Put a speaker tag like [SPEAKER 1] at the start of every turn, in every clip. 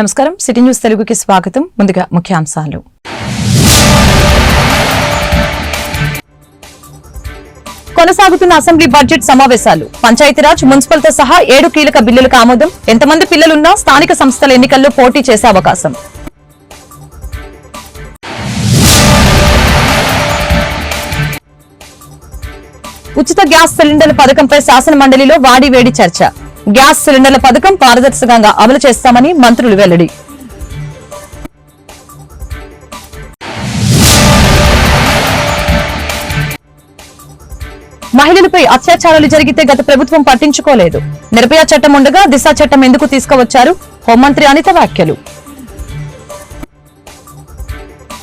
[SPEAKER 1] నమస్కారం, city news తెలుగుకి స్వాగతం. ముందుగా ముఖ్యాంశాలు. కొనసాగుతున్న అసెంబ్లీ బడ్జెట్ సమావేశాలు. పంచాయతీరాజ్, మున్సిపల్తో సహా 7 కీలక బిల్లులకు ఆమోదం. ఎంతమంది పిల్లలున్నా స్థానిక సంస్థల ఎన్నికల్లో పోటీ చేసే అవకాశం. ఉచిత గ్యాస్ సిలిండర్ల పథకంపై శాసన మండలిలో వాడివేడి చర్చ. గ్యాస్ సిలిండర్ల పథకం పారదర్శకంగా అమలు చేస్తామని మంత్రులు వెల్లడి. మహిళలపై అత్యాచారాలు జరిగితే గత ప్రభుత్వం పట్టించుకోలేదు. నిర్భయ చట్టం ఉండగా దిశ చట్టం ఎందుకు తీసుకువచ్చారు? హోంమంత్రి అనిత వ్యాఖ్యలు.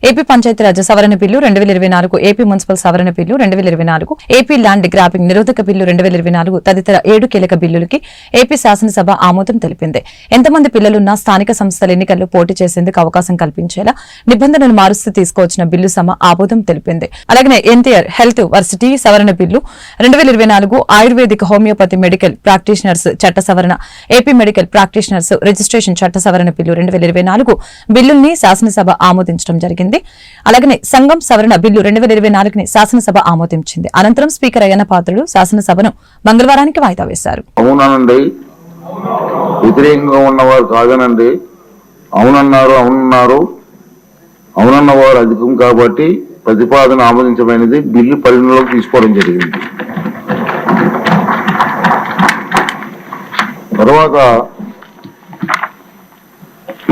[SPEAKER 1] ఏపీ పంచాయతీరాజ్ సవరణ బిల్లు 2024, ఏపీ మున్సిపల్ సవరణ బిల్లు 2024, ఏపీ ల్యాండ్ గ్రాబింగ్ నిరోధక బిల్లు 2024 తదితర 7 కీలక బిల్లులకి ఏపీ శాసనసభ ఆమోదం తెలిపింది. ఎంతమంది పిల్లలున్నా స్థానిక సంస్థల ఎన్నికల్లో పోటీ చేసేందుకు అవకాశం కల్పించేలా నిబంధనలు మారుస్తూ తీసుకువచ్చిన బిల్లు సభ ఆమోదం తెలిపింది. అలాగే ఎన్టీఆర్ హెల్త్ వర్సిటీ సవరణ bill 2024, ayurvedic homeopathy medical practitioners చట్ట సవరణ, ఏపీ మెడికల్ ప్రాక్టీషనర్స్ రిజిస్ట్రేషన్ చట్ట సవరణ బిల్లు 2024 బిల్లుల్ని శాసనసభ ఆమోదించడం జరిగింది. అలాగే సంఘం సవరణ బిల్లు 2024ని శాసనసభ ఆమోదించింది. అనంతరం స్పీకర్ అయ్యన్న పాత్రుడు శాసనసభను మంగళవారానికి వాయిదా వేశారు.
[SPEAKER 2] అవునండి, వ్యతిరేకంగా ఉన్నవారు కాదనండి, అవునన్నవారు అధికం కాబట్టి ప్రతిపాదన ఆమోదించమైనది. బిల్లు పరిగణలోకి తీసుకోవడం జరిగింది. తర్వాత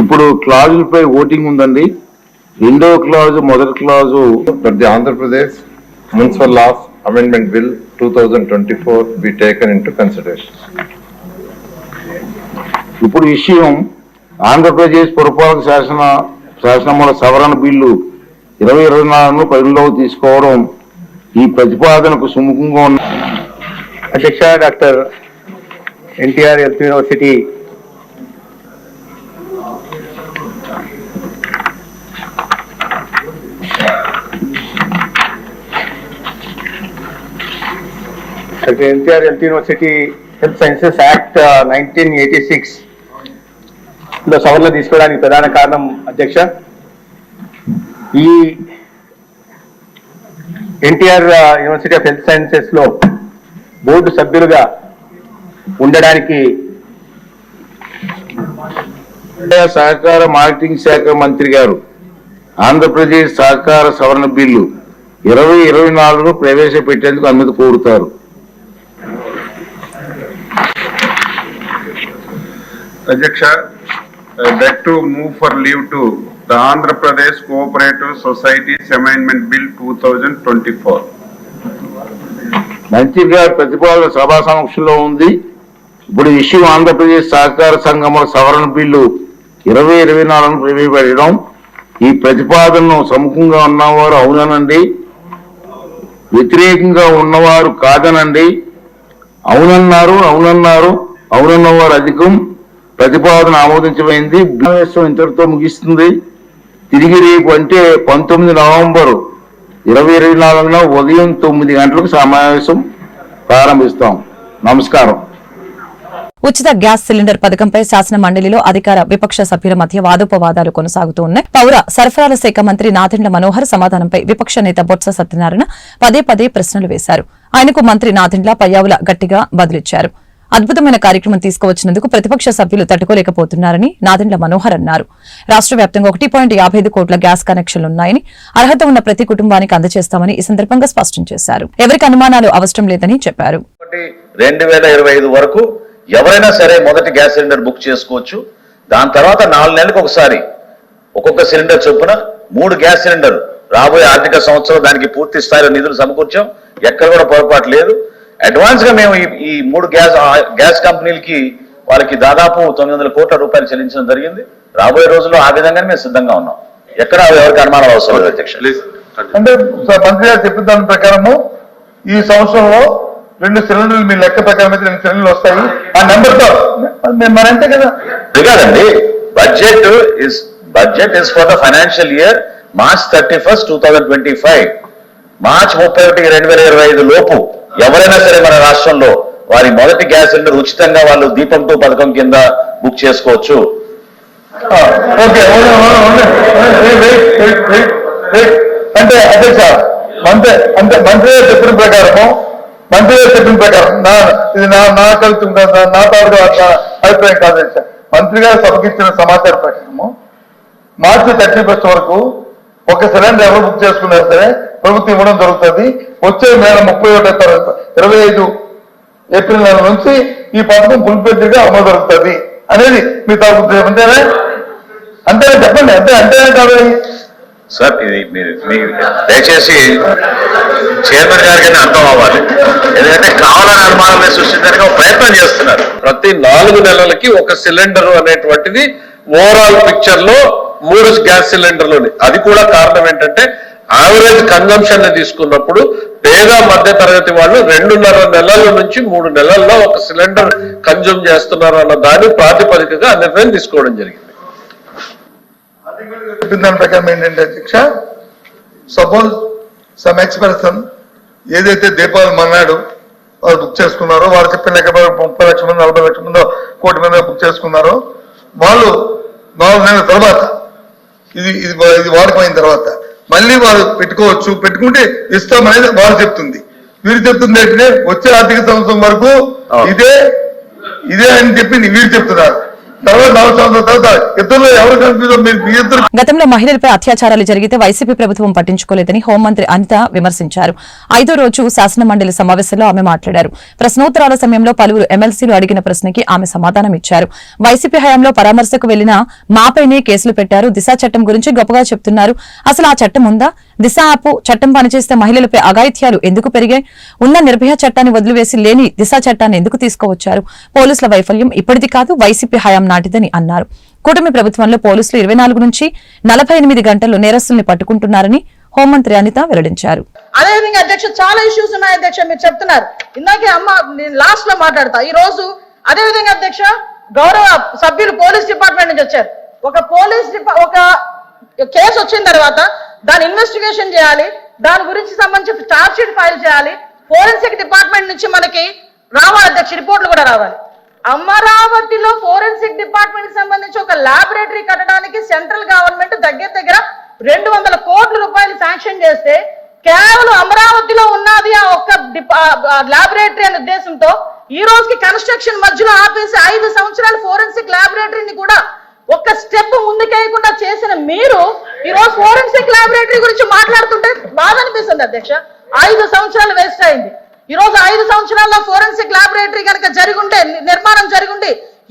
[SPEAKER 2] ఇప్పుడు క్లాజులపై ఓటింగ్ ఉందండి. రెండవ క్లాజు, మొదటి clause
[SPEAKER 3] But the Andhra Pradesh Municipal Laws Amendment Bill 2024 be taken into consideration.
[SPEAKER 2] ఇప్పుడు విషయం ఆంధ్రప్రదేశ్ పురపాలక శాసనముల సవరణ బిల్లు 2024ను పరిగణలోకి తీసుకోవడం ఈ ప్రతిపాదనకు సుముఖంగా ఉన్న
[SPEAKER 4] అధ్యక్ష doctor NTR health university NTR health university health sciences act 1986 లో సవరణ తీసుకోవడానికి ప్రధాన కారణం అధ్యక్ష, ఈ NTR university of health sciences లో బోర్డు సభ్యులుగా ఉండడానికి
[SPEAKER 2] సహకార మార్కెటింగ్ శాఖ మంత్రి గారు ఆంధ్రప్రదేశ్ సహకార సవరణ బిల్లు 2024ను ప్రవేశపెట్టేందుకు అనుమతి కోరుతారు.
[SPEAKER 5] Adyaksha, I beg to move for leave to the Andhra Pradesh Cooperative Societies Amendment Bill 2024.
[SPEAKER 2] మంత్రి గారి ప్రతిపాదన సభా సమక్షంలో ఉంది. ఇప్పుడు ఇష్యూ ఆంధ్రప్రదేశ్ సహకార సంఘముల సవరణ బిల్లు 2024ను ప్రవేశపెట్టడం. ఈ ప్రతిపాదనను సముఖంగా ఉన్నవారు అవుననండి, వ్యతిరేకంగా ఉన్నవారు కాదనండి. అవునన్నవారు అధికం. ప్రతిపాదన ఆమోదించమైంది. సమావేశం ఇంతటితో ముగిస్తుంది. తిరిగి రేపు అంటే 19 నవంబర్ 2024 ఉదయం 9 గంటలకు సమావేశం ప్రారంభిస్తాం. నమస్కారం.
[SPEAKER 1] ఉచిత గ్యాస్ సిలిండర్ పథకంపై శాసన మండలిలో అధికార విపక్ష సభ్యుల మధ్య వాదోపవాదాలు కొనసాగుతూ ఉన్నాయి. పౌర సరఫరాల శాఖ మంత్రి నాదెండ్ల మనోహర్ సమాధానంపై విపక్ష నేత బొత్స సత్యనారాయణ పదే ప్రశ్నలు వేశారు. ఆయనకు మంత్రి నాదెండ్ల పయ్యావుల గట్టిగా బదులిచ్చారు. అద్భుతమైన కార్యక్రమం తీసుకువచ్చినందుకు ప్రతిపక్ష సభ్యులు తట్టుకోలేకపోతున్నారని నాదెండ్ల మనోహర్ అన్నారు. రాష్ట్ర వ్యాప్తంగా 1.55 కోట్ల గ్యాస్ కనెక్షన్లున్నాయని, అర్హత ఉన్న ప్రతి కుటుంబానికి అందజేస్తామని ఈ సందర్భంగా స్పష్టం చేశారు. ఎవరికి అనుమానాలు అవసరం లేదని చెప్పారు.
[SPEAKER 6] 2025 వరకు ఎవరైనా సరే మొదటి గ్యాస్ సిలిండర్ బుక్ చేసుకోవచ్చు. దాని తర్వాత 4 నెలలకు ఒకసారి ఒక్కొక్క సిలిండర్ చొప్పున 3 గ్యాస్ సిలిండర్ రాబోయే ఆర్థిక సంవత్సరం దానికి పూర్తి స్థాయిలో నిధులు సమకూర్చాం. ఎక్కడ కూడా పొరపాటు లేదు. అడ్వాన్స్ గా మేము ఈ 3 గ్యాస్ కంపెనీలకి వాళ్ళకి దాదాపు 900 కోట్ల రూపాయలు చెల్లించడం జరిగింది. రాబోయే రోజుల్లో ఆ విధంగానే మేము సిద్ధంగా ఉన్నాం. ఎక్కడ ఎవరికి అనుమానాలు అవసరం లేదు అధ్యక్ష.
[SPEAKER 3] అంటే మంత్రి గారు చెప్పిన దాని ప్రకారము ఈ సంవత్సరంలో 2 సిలిండర్లు మీ లెక్క ప్రకారం అయితే 2 సిలిండర్లు వస్తాయి. ఆ నెంబర్ తో మరి అంతే కదా.
[SPEAKER 6] కాదండి, budget is for the financial year March 31st, 2025. మార్చి 31, 2025 లోపు ఎవరైనా సరే మన రాష్ట్రంలో వారి మొదటి గ్యాస్ సిలిండర్ ఉచితంగా వాళ్ళు దీపం 2 పథకం కింద బుక్ చేసుకోవచ్చు.
[SPEAKER 3] ఓకే అంటే అధ్యక్ష మంత్రి గారు చెప్పిన ప్రకారం ఇది నా కలుపు నా తాడు అభిప్రాయం కాదు అధ్యక్ష. మంత్రి గారు సభకి ఇచ్చిన సమాచారం ప్రకారము మార్చి 31 వరకు ఒక సిలిండర్ ఎవరు బుక్ చేసుకున్నా సరే ప్రభుత్వం ఇవ్వడం జరుగుతుంది. వచ్చే మేర 25 ఏప్రిల్ నెల నుంచి ఈ పథకం ఫుల్ఫిల్గా అమలు జరుగుతుంది అనేది మీ తరపు అంతేనా? అంతేనా చెప్పండి. అంతేనా కాదు
[SPEAKER 6] సార్ ఇది మీరు దయచేసి చైర్మన్ గారికి అర్థం అవ్వాలి. ఎందుకంటే కావాలని అనుమానాన్ని సృష్టించడానికి ఒక ప్రయత్నం చేస్తున్నారు.
[SPEAKER 7] ప్రతి 4 నెలలకి ఒక సిలిండర్ అనేటువంటిది ఓవరాల్ పిక్చర్ లో 3 గ్యాస్ సిలిండర్లు. అది కూడా కారణం ఏంటంటే యావరేజ్ కన్జంప్షన్ ని తీసుకున్నప్పుడు పేద మధ్య తరగతి వాళ్ళు 2.5 నెలల నుంచి 3 నెలల్లో ఒక సిలిండర్ కన్జ్యూమ్ చేస్తున్నారు అన్న దాని ప్రాతిపదికగా నిర్ణయం తీసుకోవడం జరిగింది.
[SPEAKER 3] చెప్పిన దాని ప్రకారం ఏంటంటే అధ్యక్ష, సపోజ్ సమ్ ఎక్స్పర్సన్ ఏదైతే దీపావళి మన్నాడు వాళ్ళు బుక్ చేసుకున్నారో, వారు చెప్పిన లెక్క 30 లక్షల మంది 40 లక్షల మంది 1 కోటి మంది బుక్ చేసుకున్నారో, వాళ్ళు 4 నెలల తర్వాత ఇది వాడిపోయిన తర్వాత మళ్ళీ వారు పెట్టుకోవచ్చు. పెట్టుకుంటే ఇస్తామనేది వారు చెప్తుంది. వీరు చెప్తుంది ఏంటంటే వచ్చే ఆర్థిక సంవత్సరం వరకు ఇదే అని చెప్పి వీరు చెప్తున్నారు.
[SPEAKER 1] గతంలో మహిళలపై అత్యాచారాలు జరిగితే వైసీపీ ప్రభుత్వం పట్టించుకోలేదని హోంమంత్రి అనిత విమర్శించారు. 5వ రోజు శాసన మండలి సమావేశంలో ఆమె మాట్లాడారు. ప్రశ్నోత్తరాల సమయంలో పలువురు ఎమ్మెల్సీలు అడిగిన ప్రశ్నకి ఆమె సమాధానం ఇచ్చారు. వైసీపీ హయాంలో పరామర్శకు వెళ్లిన మాపైనే కేసులు పెట్టారు. దిశ చట్టం గురించి గొప్పగా చెప్తున్నారు. అసలు ఆ చట్టం ఉందా? దిశ యాప్ చట్టం పనిచేస్తే మహిళలపై అఘాయిత్యాలు ఎందుకు పెరిగాయి? ఉన్న నిర్భయ చట్టాన్ని వదిలివేసి లేని దిశ చట్టాన్ని ఎందుకు తీసుకువచ్చారు? పోలీసుల వైఫల్యం ఇప్పటిది కాదు, వైసీపీ హయాం నాటిదని అన్నారు. కూటమి ప్రభుత్వంలో పోలీసులు 24 నుంచి 48 గంటల్లో నేరస్తుల్ని పట్టుకుంటున్నారని హోంమంత్రి అనిత వెల్లడించారు.
[SPEAKER 8] అదేవిధంగా అధ్యక్ష చాలా ఇష్యూస్ ఉన్నాయి అధ్యక్ష, మీరు చెప్తున్నారు. ఇందాకే నేను లాస్ట్ లో మాట్లాడతా. ఈ రోజు అదేవిధంగా అధ్యక్ష గౌరవ సభ్యులు పోలీస్ డిపార్ట్మెంట్ నుంచి వచ్చారు. ఒక కేసు వచ్చిన తర్వాత దాని ఇన్వెస్టిగేషన్ చేయాలి, దాని గురించి సంబంధించి చార్జ్ షీట్ ఫైల్ చేయాలి. ఫోరెన్సిక్ డిపార్ట్మెంట్ నుంచి మనకి రావాలి అధ్యక్ష, రిపోర్ట్లు కూడా రావాలి. అమరావతిలో ఫోరెన్సిక్ డిపార్ట్మెంట్ సంబంధించి ఒక ల్యాబొరేటరీ కట్టడానికి సెంట్రల్ గవర్నమెంట్ దగ్గర 200 కోట్ల రూపాయలు శాంక్షన్ చేస్తే కేవలం అమరావతిలో ఉన్నది ఆ ఒక్క ల్యాబొరేటరీ అనే ఉద్దేశంతో ఈ రోజుకి కన్స్ట్రక్షన్ మధ్యలో ఆపేసి 5 సంవత్సరాల ఫోరెన్సిక్ ల్యాబొరేటరీని కూడా ఒక్క స్టెప్ ముందుకేయకుండా చేసిన మీరు ఈ రోజు ఫోరెన్సిక్ ల్యాబొరేటరీ గురించి మాట్లాడుతుంటే బాధ అనిపిస్తుంది అధ్యక్ష. 5 సంవత్సరాలు వేస్ట్ అయింది. ఈ రోజు 5 సంవత్సరాల్లో ఫోరెన్సిక్ ల్యాబొరేటరీ కనుక జరిగుంటే, నిర్మాణం జరిగుండి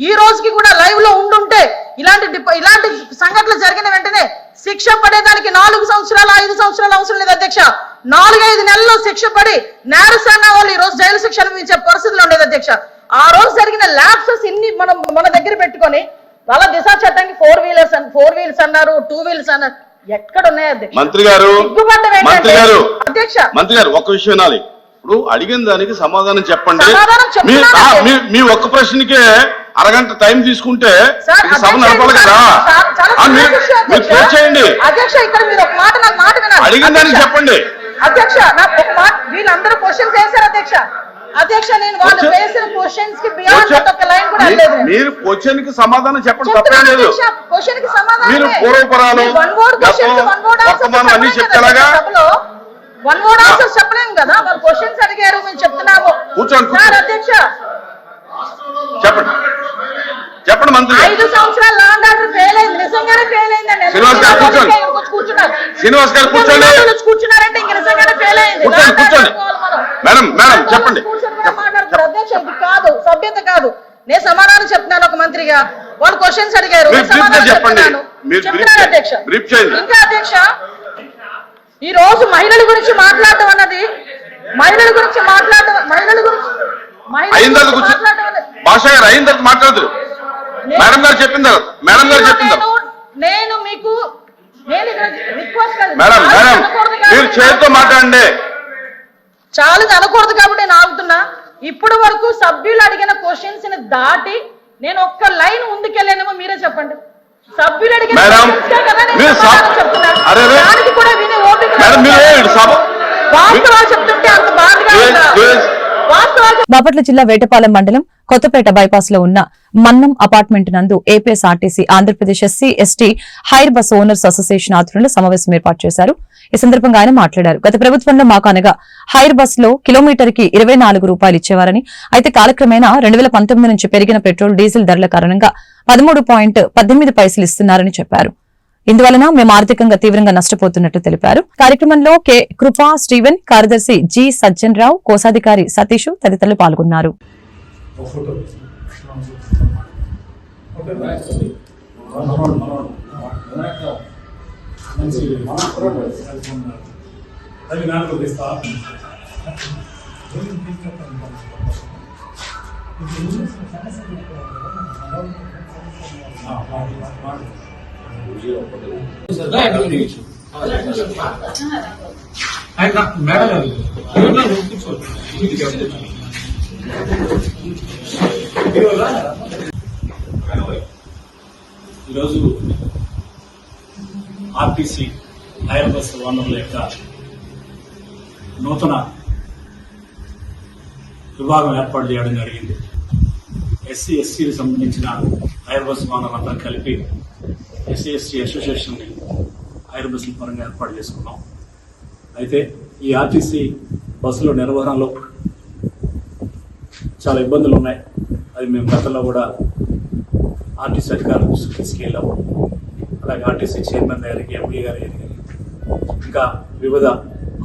[SPEAKER 8] ఈ రోజుకి కూడా లైవ్ లో ఉండుంటే ఇలాంటి సంఘటనలు జరిగిన వెంటనే శిక్ష పడేదానికి 4 సంవత్సరాలు 5 సంవత్సరాలు అవసరం లేదు అధ్యక్ష. 4-5 నెలల్లో శిక్ష పడి నేరస్తున్న వాళ్ళు ఈ రోజు జైలు శిక్ష అనుభవించే పరిస్థితులు ఉండేది అధ్యక్ష. ఆ రోజు జరిగిన ల్యాప్సెస్ ఇన్ని మన దగ్గర పెట్టుకొని వాళ్ళ దిశ చట్టానికి 4 వీలర్స్ అన్నారు, 2 వీలర్స్ అన్నారు. ఎక్కడ ఉన్నాయి అధ్యక్ష?
[SPEAKER 9] మంత్రి గారు
[SPEAKER 8] అధ్యక్ష
[SPEAKER 9] ఒక్క విషయం వినాలి. ఇప్పుడు అడిగిన దానికి సమాధానం చెప్పండి. మీ ఒక్క ప్రశ్నకే అరగంట టైం తీసుకుంటే సభ నడపాలి కదా. మీరు చేయండి.
[SPEAKER 8] అధ్యక్ష ఇక్కడ మీరు ఒక మాట వినాలి.
[SPEAKER 9] అడిగిన దానికి చెప్పండి
[SPEAKER 8] అధ్యక్ష. నాకు ఒక మాట, వీళ్ళందరూ క్వశ్చన్ చేశారు అధ్యక్ష. అధ్యక్ష నేను వాళ్ళు వేసిన క్వశ్చన్స్ కి బియాండ్ ఒక లైన్ కూడా లేదు.
[SPEAKER 9] మీరు క్వశ్చన్ కి సమాధానం చెప్పండి, తప్పేం లేదు.
[SPEAKER 8] క్వశ్చన్ కి సమాధానం
[SPEAKER 9] మీరు పూర్వపరాలు వర్తమానం అన్ని చెప్తారా?
[SPEAKER 8] వన్ వర్డ్ ఆన్సర్స్ చెప్పలేము కదా. వాళ్ళు క్వశ్చన్స్ అడిగారు, మేము చెప్తున్నాము.
[SPEAKER 9] కూర్చోండి
[SPEAKER 8] అధ్యక్ష
[SPEAKER 9] చెప్పండి మంత్రి.
[SPEAKER 8] 5 సంవత్సరాలు లా అండ్ ఆర్డర్ ఫెయిల్ అయింది, నిజంగానే ఫెయిల్ అయిందండి.
[SPEAKER 9] శ్రీనివాస్ గారు కూర్చోండి. శ్రీనివాస్ గారు కూర్చోండి.
[SPEAKER 8] కూర్చున్నారంటే ఇంక నిజంగానే ఫెయిల్ అయింది.
[SPEAKER 9] కూర్చోండి. మేడం చెప్పండి.
[SPEAKER 8] మాట్లాడుతున్నారు అధ్యక్ష, ఇది కాదు, సభ్యత కాదు. నేను సమాధానం చెప్తున్నాను ఒక మంత్రిగా. వాళ్ళు క్వశ్చన్స్ అడిగారు, సమాధానం చెప్తున్నాను. చెప్తున్నారు అధ్యక్ష. ఇంకా అధ్యక్ష ఈ రోజు మహిళల గురించి మాట్లాడటం అన్నది
[SPEAKER 9] భాష గారు అయిన తర్వాత మాట్లాడదు. మేడం గారు చెప్పింది.
[SPEAKER 8] నేను మీకు రిక్వెస్ట్
[SPEAKER 9] మేడం మీరు చేతితో మాట్లాడండి.
[SPEAKER 8] చాలా అనకూడదు కాబట్టి నేను ఆగుతున్నా. ఇప్పటి వరకు సభ్యులు అడిగిన క్వశ్చన్స్ ని దాటి నేను ఒక్క లైన్ ముందుకెళ్ళానేమో మీరే చెప్పండి. సభ్యులు అడిగిన దానికి కూడా వినే ఓపిక వాస్తవాలు చెప్తుంటే అంత బాధగా
[SPEAKER 1] బాపట్ల జిల్లా వేటపాలెం మండలం కొత్తపేట బైపాస్ లో ఉన్న మన్నం అపార్ట్మెంట్ నందు APSRTC Andhra Pradesh SC ST hire bus owners association ఆధ్వర్యంలో సమావేశం ఏర్పాటు చేశారు. ఈ సందర్భంగా ఆయన మాట్లాడారు. గత ప్రభుత్వంలో మాకు అనగా హైర్ బస్ లో కిలోమీటర్ కి 24 రూపాయలు ఇచ్చేవారని, అయితే కాలక్రమేణా 2019 నుంచి పెరిగిన పెట్రోల్ డీజిల్ ధరల కారణంగా 13.18 ఇస్తున్నారని చెప్పారు. ఇందువలన మేము ఆర్థికంగా తీవ్రంగా నష్టపోతున్నట్లు తెలిపారు. కార్యక్రమంలో కె కృపా, స్టీవెన్, కార్యదర్శి జి సజ్జన్ రావు, కోశాధికారి సతీష్ తదితరులు పాల్గొన్నారు.
[SPEAKER 10] ఈరోజు ఆర్టీసీ హైర్ బస్ ఓనర్ల యొక్క నూతన విభాగం ఏర్పాటు చేయడం జరిగింది. ఎస్సీ ఎస్టీకి సంబంధించిన హైర్ బస్ ఓనర్లంతా కలిపి ఎస్సీ ఎస్టీ అసోసియేషన్ ని హైర్ బస్సుల పరంగా ఏర్పాటు చేసుకున్నాం. అయితే ఈ ఆర్టీసీ బస్సుల నిర్వహణలో చాలా ఇబ్బందులు ఉన్నాయి. అది మేము గతంలో కూడా ఆర్టీసీ అధికారుల దృష్టికి తీసుకెళ్ళాము. అలాగే ఆర్టీసీ చైర్మన్ గారికి, ఎంపీ గారికి, ఇంకా వివిధ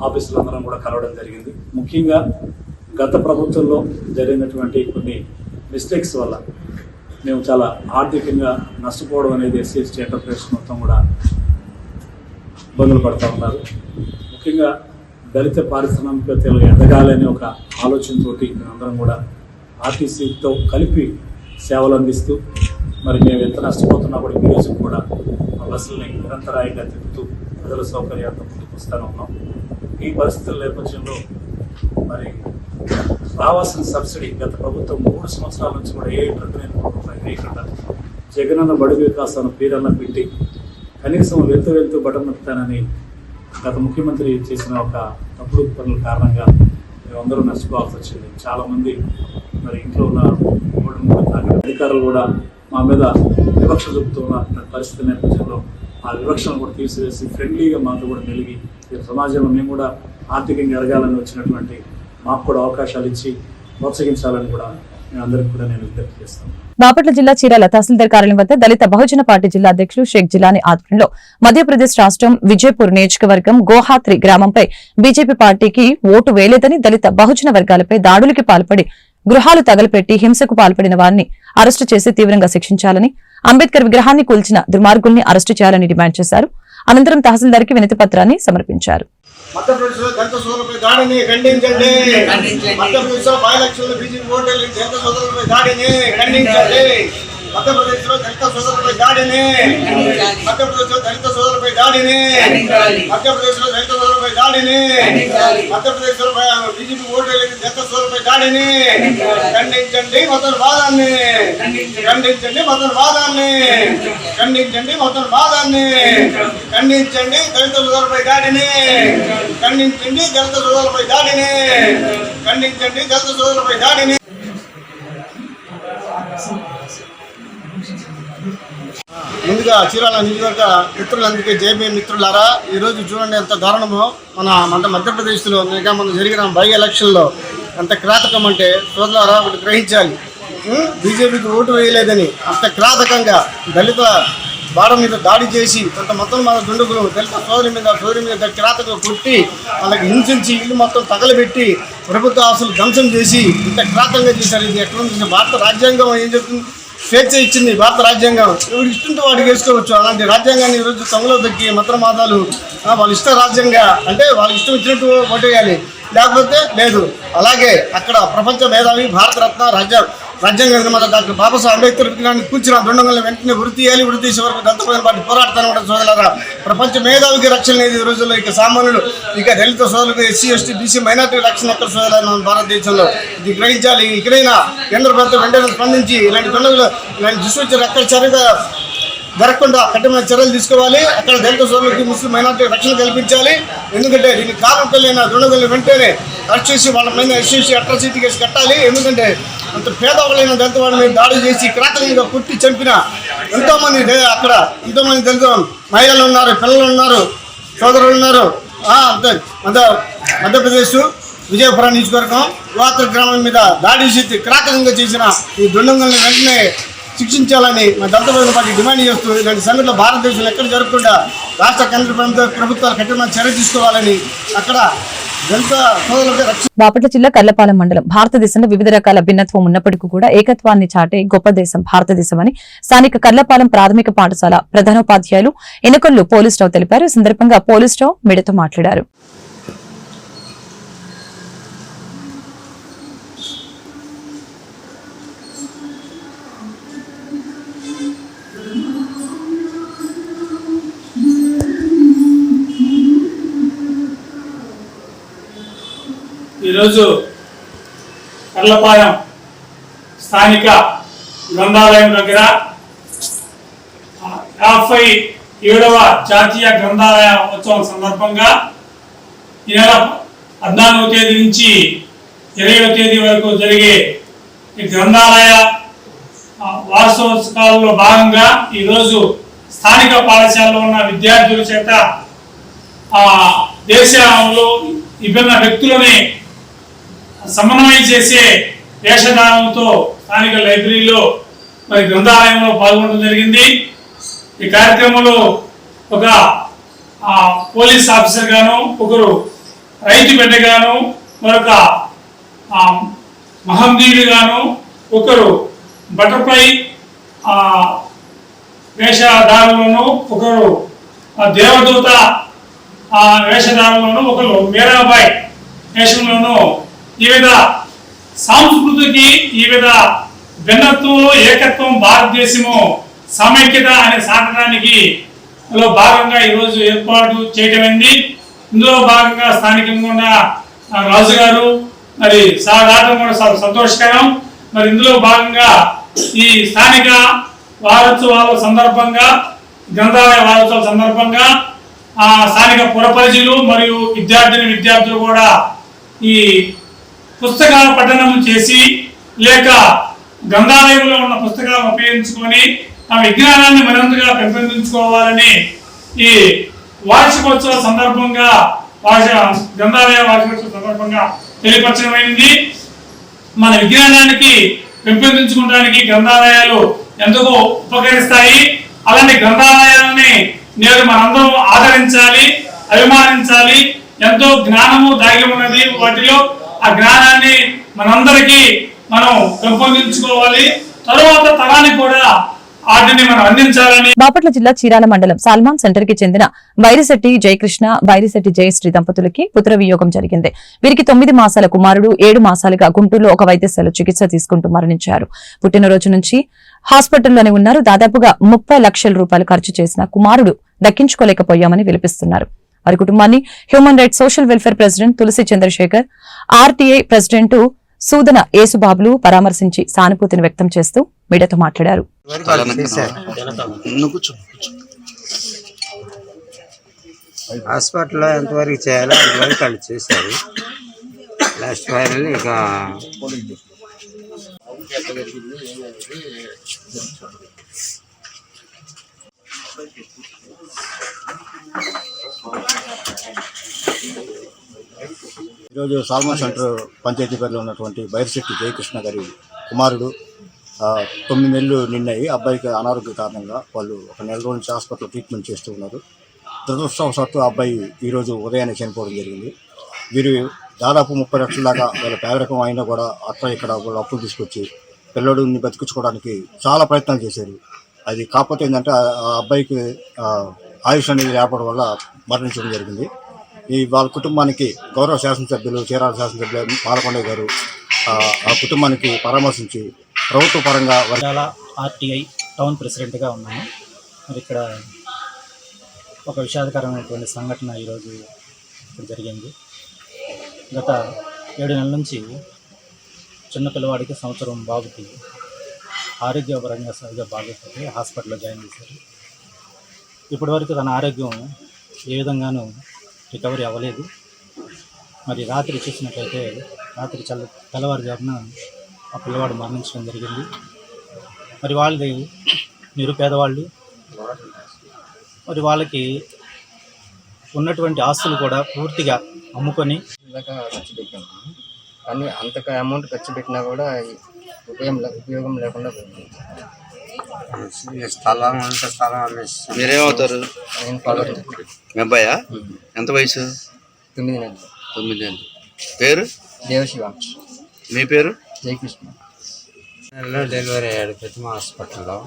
[SPEAKER 10] ఆఫీసులందరం కూడా కలవడం జరిగింది. ముఖ్యంగా గత ప్రభుత్వంలో జరిగినటువంటి కొన్ని మిస్టేక్స్ వల్ల మేము చాలా ఆర్థికంగా నష్టపోవడం అనేది ఎస్సీ ఎస్టీ ఎంటర్ప్రైజ్ మొత్తం కూడా ఇబ్బందులు పడుతూ ఉన్నారు. ముఖ్యంగా దళిత పారిశ్రామికవేత్తలు ఎదగాలని ఒక ఆలోచనతోటి మేమందరం కూడా ఆర్టీసీతో కలిపి సేవలు అందిస్తూ, మరి మేము ఎంత నష్టపోతున్నా కూడా ఈ రోజు కూడా ఆ బస్సుల్ని నిరంతరాయంగా తిప్పుతూ ప్రజల సౌకర్యార్థం ముందుకు వస్తూనే ఉన్నాం. ఈ పరిస్థితుల నేపథ్యంలో మరి రావాల్సిన సబ్సిడీ గత ప్రభుత్వం 3 సంవత్సరాల నుంచి కూడా ఏ రూపాయలు వేయకుండా జగనన్న బడుగు వికాసాన్ని పేరన్న పెట్టి కనీసం వెళ్తూ బటన్ నొక్కుతానని గత ముఖ్యమంత్రి చేసిన ఒక తప్పుడు పనుల కారణంగా మేమందరూ నష్టపోవాల్సి వచ్చింది. చాలామంది మరి ఇంట్లో ఉన్న అధికారులు కూడా మా మీద వివక్ష చూపుతున్న పరిస్థితి నేపథ్యంలో ఆ వివక్షను కూడా తీసివేసి ఫ్రెండ్లీగా మాతో కూడా మెలిగి సమాజంలో మేము కూడా ఆర్థికంగా ఎదగాలని వచ్చినటువంటి మాకు కూడా అవకాశాలు ఇచ్చి ప్రోత్సహించాలని కూడా అందరికీ కూడా నేను విజ్ఞప్తి చేస్తాను.
[SPEAKER 1] బాపట్ల జిల్లా చీరాల తహసీల్దార్ కార్యాలయం వద్ద దళిత బహుజన పార్టీ జిల్లా అధ్యక్షులు షేక్ జిలానీ ఆధ్వర్యంలో మధ్యప్రదేశ్ రాష్ట్రం విజయపూర్ నియోజకవర్గం గోహాత్రి గ్రామంపై బీజేపీ పార్టీకి ఓటు వేయలేదని, దళిత బహుజన వర్గాలపై దాడులకి పాల్పడి గృహాలు తగలపెట్టి హింసకు పాల్పడిన వారిని అరెస్టు చేసి తీవ్రంగా శిక్షించాలని, అంబేద్కర్ విగ్రహాన్ని కూల్చిన దుర్మార్గుల్ని అరెస్టు చేయాలని డిమాండ్ చేశారు. అనంతరం తహసీల్దార్కి వినతి పత్రాన్ని సమర్పించారు.
[SPEAKER 11] మధ్యప్రదేశ్లో దళిత సోదరులపై దాడిని ఖండించండి. మధ్యప్రదేశ్లో బై-ఎలక్షన్లో బీజేపీ ఓటర్లు దళిత సోదరులపై దాడిని ఖండించండి. మధ్యప్రదేశ్లో దళిత సోదరులపై దాడిని, మధ్యప్రదేశ్లో దళిత సోదరులపై దాడిని, మధ్యప్రదేశ్లో దళిత సోదరులపై దాడిని, మధ్యప్రదేశ్లో బీజేపీ ఓటర్లు దళిత సోదరులపై దాడిని ఖండించండి. మతోన్మాదాన్ని ఖండించండి. మతోన్మాదాన్ని ఖండించండి. మతోన్మాదాన్ని ఖండించండి. దళిత సోదరులపై దాడిని ఖండించండి. దళిత సోదరులపై దాడిని ఖండించండి. దళిత సోదరులపై దాడిని. ముందుగా చీరాల నియోజకవర్గ మిత్రులందరికీ జేబీ మిత్రులారా, ఈరోజు చూడండి ఎంత దారుణమో. మన మధ్యప్రదేశ్లో మన జరిగిన బై-ఎలక్షన్లో ఎంత కిరాతకం అంటే సోదరులారా ఒకటి గ్రహించాలి. బీజేపీకి ఓటు వేయలేదని అంత కిరాతకంగా దళిత బాడ మీద దాడి చేసి కొంత మొత్తం మన దుండుగులు దళిత సోదరి మీద కిరాతగా కొట్టి వాళ్ళకి హింసించి ఇల్లు మొత్తం తగలబెట్టి ప్రభుత్వ ఆస్తులు ధ్వంసం చేసి ఇంత కిరాతంగా చేశారు. ఇది ఎక్కడ ఉంది? భారత రాజ్యాంగం ఏం చెప్తుంది? స్వేచ్ఛ ఇచ్చింది భారత రాజ్యాంగం. ఎవరు ఇష్టంతో వాటికి వేసుకోవచ్చు. అలాంటి రాజ్యాంగాన్ని ఈరోజు తమలో దక్కి మతమాదాలు వాళ్ళ ఇష్ట రాజ్యంగా అంటే వాళ్ళకి ఇష్టం ఇచ్చినట్టు ఓటేయాలి, లేకపోతే లేదు. అలాగే అక్కడ ప్రపంచ మేధావి భారతరత్న రాజ్యాంగ నిర్మాత డాక్టర్ బాబాసాహెబ్ అంబేద్కర్ విగ్రహాన్ని కూర్చున్న దుండంగులను వెంటనే వృత్తి చేయాలి. వృత్తి చేసే వరకు దత్తమైన పార్టీ పోరాడతాను కూడా సోదరులారా. ప్రపంచ మేధావికి రక్షణ లేదు ఈ రోజుల్లో. ఇక సామాన్యులు, ఇక దళిత సోదరులకు, ఎస్సీ ఎస్టీ బీసీ మైనార్టీ రక్షణ ఎక్కడ సోదరులు మన భారతదేశంలో. ఇది గ్రహించాలి. ఇక్కడైనా కేంద్ర ప్రభుత్వం వెంటనే స్పందించి ఇలాంటి దుండగులు ఇలాంటి దుష్టు ఎక్కడ చర్యగా జరగకుండా కఠినమైన చర్యలు తీసుకోవాలి. అక్కడ దళిత సోదరులకి, ముస్లిం మైనార్టీ రక్షణ కల్పించాలి. ఎందుకంటే దీనికి కారణం దుండగులను వెంటనే అరెస్ట్ చేసి వాళ్ళ మీద ఎస్సీ అట్రాసిటీ కేసు కట్టాలి. ఎందుకంటే అంత పేదవాళ్ళైన దళిత వాళ్ళ మీద దాడి చేసి క్రాతకంగా కుట్టి చంపిన ఎంతోమంది అక్కడ ఎంతోమంది దళిత మహిళలు ఉన్నారు, పిల్లలు ఉన్నారు, సోదరులు ఉన్నారు. మధ్యప్రదేశ్ విజయపురం నియోజకవర్గం యువత గ్రామం మీద దాడి చేసి క్రాతకంగా చేసిన ఈ దుండంగుల్ని వెంటనే శిక్షించాలని మా దళిత పార్టీ డిమాండ్ చేస్తూ ఇలాంటి సంఘటనలు భారతదేశంలో ఎక్కడ జరగకుండా రాష్ట్ర కేంద్ర ప్రభుత్వాలు కఠినమైన చర్య తీసుకోవాలని అక్కడ
[SPEAKER 1] బాపట్ల జిల్లా కర్లపాలెం మండలం భారతదేశంలో వివిధ రకాల భిన్నత్వం ఉన్నప్పటికీ కూడా ఏకత్వాన్ని చాటే గొప్ప దేశం భారతదేశం అని స్థానిక కర్లపాలెం ప్రాథమిక పాఠశాల ప్రధానోపాధ్యాయులు ఎనకొల్లు పోలీస్ రావు తెలిపారు. ఈ సందర్భంగా పోలీస్ రావు మీడియాతో మాట్లాడారు.
[SPEAKER 10] ఈరోజు కర్లపాలెం స్థానిక గ్రంథాలయం దగ్గర 57వ జాతీయ గ్రంథాలయ ఉత్సవం సందర్భంగా ఈ నెల 14వ తేదీ నుంచి 20వ తేదీ వరకు జరిగే ఈ గ్రంథాలయ వార్షికోత్సవాల్లో భాగంగా ఈరోజు స్థానిక పాఠశాలలో ఉన్న విద్యార్థుల చేత దేశంలో విభిన్న వ్యక్తులని సమన్వయం చేసే వేషధారణతో స్థానిక లైబ్రరీలో మరి గ్రంథాలయంలో పాల్గొనడం జరిగింది. ఈ కార్యక్రమంలో ఒక పోలీస్ ఆఫీసర్ గాను, ఒకరు రైతు బిడ్డగాను, మరొక మహమ్మదీయుడు గాను, ఒకరు బటర్ఫ్లై వేషధారులను, ఒకరు దేవదూత వేషధారులను, ఒకరు మీరాబాయి వేషంలోనూ ఈ విధ సంస్కృతికి ఈ విధ భిన్నత్వంలో ఏకత్వం భారతదేశము సమైక్యత అనే సాధనానికి భాగంగా ఈరోజు ఏర్పాటు చేయటమైంది. ఇందులో భాగంగా స్థానికంగా ఉన్న రాజు గారు మరి సాధారణ కూడా సంతోషకరం. మరి ఇందులో భాగంగా ఈ స్థానిక వారోత్సవాల సందర్భంగా గ్రంథాలయ వారోత్సవాల సందర్భంగా స్థానిక పుర ప్రజలు మరియు విద్యార్థులు కూడా ఈ పుస్తకాల పఠనం చేసి లేక గ్రంథాలయంలో ఉన్న పుస్తకాలను ఉపయోగించుకొని ఆ విజ్ఞానాన్ని మరింతగా పెంపొందించుకోవాలని ఈ వార్షికోత్సవ సందర్భంగా గ్రంథాలయ వార్షికోత్సవ సందర్భంగా తెలియపరచడమైంది. మన విజ్ఞానానికి పెంపొందించుకోవడానికి గ్రంథాలయాలు ఎంతగా ఉపకరిస్తాయి. అలాంటి గ్రంథాలయాలని నేడు మనందరం ఆదరించాలి, అభిమానించాలి. ఎంతో జ్ఞానము దాగి ఉన్నది వాటిలో. ఆ జ్ఞానాన్ని మనందరికీ మనం పెంపొందించుకోవాలి. తరువాత తరానికి కూడా వాటిని మనం అందించాలని.
[SPEAKER 1] బాపట్ల జిల్లా చీరాల మండలం సల్మాన్ సెంటర్ కి చెందిన బైరిశెట్టి జయకృష్ణ, బైరిశెట్టి జయశ్రీ దంపతులకి పుత్ర వియోగం జరిగింది. వీరికి 9 మాసాల కుమారుడు 7 మాసాలుగా గుంటూరులో ఒక వైద్యశాలలో చికిత్స తీసుకుంటూ మరణించారు. పుట్టినరోజు నుంచి హాస్పిటల్లోనే ఉన్నారు. దాదాపుగా 30 లక్షల రూపాయలు ఖర్చు చేసిన కుమారుడు దక్కించుకోలేకపోయామని విలపిస్తున్నారు. వారి కుటుంబాన్ని human rights social welfare president Tulasi Chandrasekhar, RTI president Sudana యేసుబాబులు పరామర్శించి సానుభూతిని వ్యక్తం చేస్తూ మీడియాతో మాట్లాడారు.
[SPEAKER 12] హాస్పిటల్లో ఎంతవరకు చేయాలో అంతవరకు వాళ్ళు చేశారు. లాస్ట్ ఫైనల్ ఇక
[SPEAKER 11] ఈరోజు సాల్మన్ సెంటర్ పంచాయతీ పరిధిలో ఉన్నటువంటి బైరిశెట్టి జయకృష్ణ గారి కుమారుడు 9 నెలలు నిన్నాయి. అబ్బాయికి అనారోగ్య కారణంగా వాళ్ళు ఒక నెల రోజు నుంచి హాస్పిటల్లో ట్రీట్మెంట్ చేస్తూ ఉన్నారు. దురదృష్టవశాత్తు అబ్బాయి ఈరోజు ఉదయాన్నే చనిపోవడం జరిగింది. వీరు దాదాపు 30 లక్షల దాకా వాళ్ళ పేదరికం అయినా కూడా అక్కడ ఇక్కడ వాళ్ళు అప్పులు తీసుకొచ్చి పిల్లడిని బతికించుకోవడానికి చాలా ప్రయత్నాలు చేశారు. అది కాకపోతే ఏంటంటే ఆ అబ్బాయికి ఆయుష్ అనేది లేపడం వల్ల మరణించడం జరిగింది. వాళ్ళ కుటుంబానికి గౌరవ శాసనసభ్యులు చీరాల శాసనసభ్యులు పాలకొండ గారు ఆ కుటుంబానికి పరామర్శించి ప్రభుత్వ పరంగా
[SPEAKER 13] ఆర్టీఐ టౌన్ ప్రెసిడెంట్గా ఉన్నాను. మరి ఇక్కడ ఒక విషాదకరమైనటువంటి సంఘటన ఈరోజు జరిగింది. గత 7 నెలల నుంచి చిన్న పిల్లవాడికి సంవత్సరం బాబుకి ఆరోగ్యపరంగా సరిగ్గా బాగోకపోతే హాస్పిటల్లో జాయిన్ చేశారు. ఇప్పటివరకు తన ఆరోగ్యం ఏ విధంగానూ రికవరీ అవ్వలేదు. మరి రాత్రి చూసినట్లయితే రాత్రి తెల్లవారుజామున ఆ పిల్లవాడు మరణించడం జరిగింది. మరి వాళ్ళది నిరుపేదవాళ్ళు, మరి వాళ్ళకి ఉన్నటువంటి ఆస్తులు కూడా పూర్తిగా అమ్ముకొని
[SPEAKER 12] ఖర్చు పెట్టాము. కానీ అంతగా అమౌంట్ ఖర్చు పెట్టినా కూడా ఉపయోగం లేకుండా పోయింది. స్థలం అంత స్థలం
[SPEAKER 14] మీరేమవుతారు? మీ అబ్బాయా? ఎంత వయసు?
[SPEAKER 12] 9 నెలలు.
[SPEAKER 14] 9 నెలలు. పేరు?
[SPEAKER 12] దేవశివ.
[SPEAKER 14] మీ పేరు?
[SPEAKER 12] జయకృష్ణ. నెలలో డెలివరీ అయ్యాడు ప్రతిమ హాస్పిటల్లో.